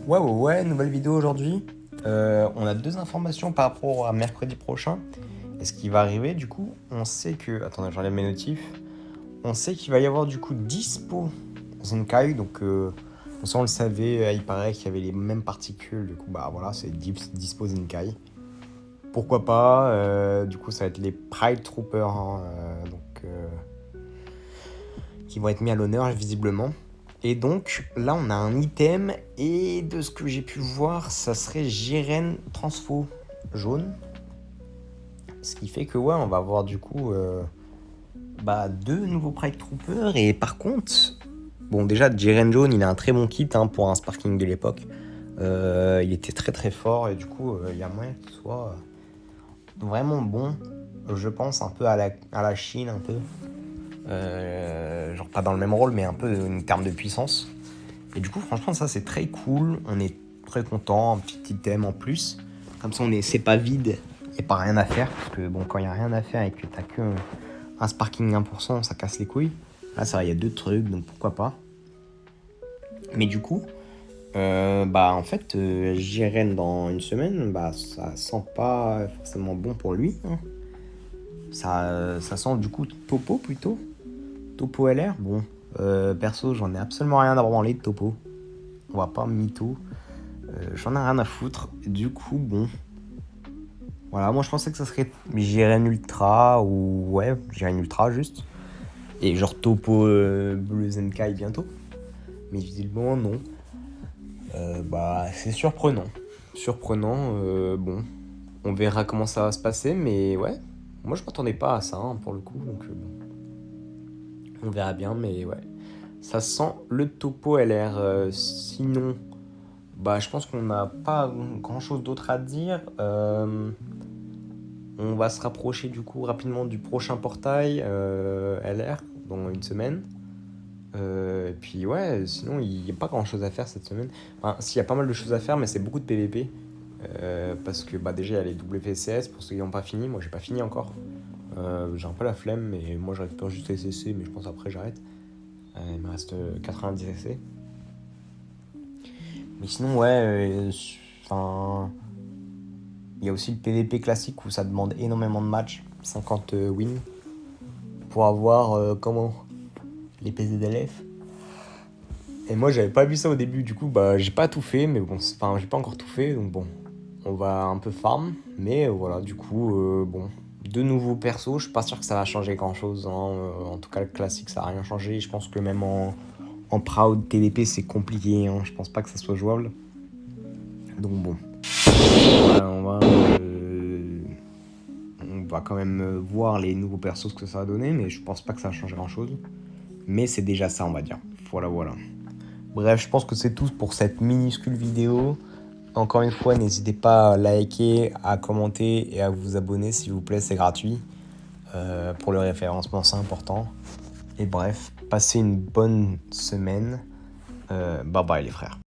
Ouais, nouvelle vidéo aujourd'hui. On a deux informations par rapport à mercredi prochain. Et ce qui va arriver, du coup, on sait que. Attendez, j'enlève mes notifs. On sait qu'il va y avoir du coup Dispo Zenkai. Donc, ça, on le savait, il paraît qu'il y avait les mêmes particules. Du coup, bah voilà, c'est Dispo Zenkai. Pourquoi pas du coup, ça va être les Pride Troopers. Qui vont être mis à l'honneur, visiblement. Et donc, là, on a un item, et de ce que j'ai pu voir, ça serait Jiren Transfo jaune. Ce qui fait que, ouais, on va avoir du coup deux nouveaux Pride Troopers. Et par contre, bon, déjà, Jiren jaune, il a un très bon kit pour un Sparking de l'époque. Il était très très fort, et du coup, il y a moyen qu'il soit vraiment bon. Je pense un peu à la Chine, un peu. Genre pas dans le même rôle, mais un peu en termes de puissance. Et du coup, franchement, ça c'est très cool. On est très content, un petit item en plus. Comme ça, c'est pas vide et pas rien à faire. Parce que bon, quand il y a rien à faire et que t'as que un Sparking 1%, ça casse les couilles. Là, ça va, il y a deux trucs, donc pourquoi pas. Mais du coup, en fait, Jiren dans une semaine, ça sent pas forcément bon pour lui. Ça sent du coup Topo plutôt. Topo LR, bon, perso, j'en ai absolument rien à branler de Topo. On va pas mytho. J'en ai rien à foutre. Du coup, bon. Voilà, moi je pensais que ça serait Jiren Ultra ou. Ouais, Jiren Ultra juste. Et genre Topo Blue Zenkai bientôt. Mais visiblement, non. C'est surprenant. Bon. On verra comment ça va se passer, mais ouais. Moi je m'attendais pas à ça pour le coup, donc bon. On verra bien, mais ouais. Ça sent le Topo LR. Sinon, je pense qu'on n'a pas grand chose d'autre à dire. On va se rapprocher du coup rapidement du prochain portail LR dans une semaine. Et puis ouais, sinon il n'y a pas grand chose à faire cette semaine. Enfin, s'il y a pas mal de choses à faire, mais c'est beaucoup de PVP. Parce que déjà il y a les WCS pour ceux qui n'ont pas fini. Moi j'ai pas fini encore. J'ai un peu la flemme, mais moi je récupère juste les CC, mais je pense après j'arrête. Il me reste 90 essais. Mais sinon, ouais, il y a aussi le PVP classique où ça demande énormément de matchs, 50 wins, pour avoir les PZLF. Et moi, j'avais pas vu ça au début, du coup, j'ai pas tout fait, mais bon, j'ai pas encore tout fait, donc bon, on va un peu farm, mais voilà, du coup, bon, de nouveaux persos, je suis pas sûr que ça va changer grand chose, en tout cas, le classique, ça a rien changé, je pense que même en Proud TDP, c'est compliqué, je pense pas que ça soit jouable. Donc bon, on va quand même voir les nouveaux persos, ce que ça va donner, mais je pense pas que ça va changer grand chose. Mais c'est déjà ça, on va dire. Voilà. Bref, je pense que c'est tout pour cette minuscule vidéo. Encore une fois, n'hésitez pas à liker, à commenter et à vous abonner s'il vous plaît, c'est gratuit. Pour le référencement, c'est important. Et bref, passez une bonne semaine. Bye bye les frères.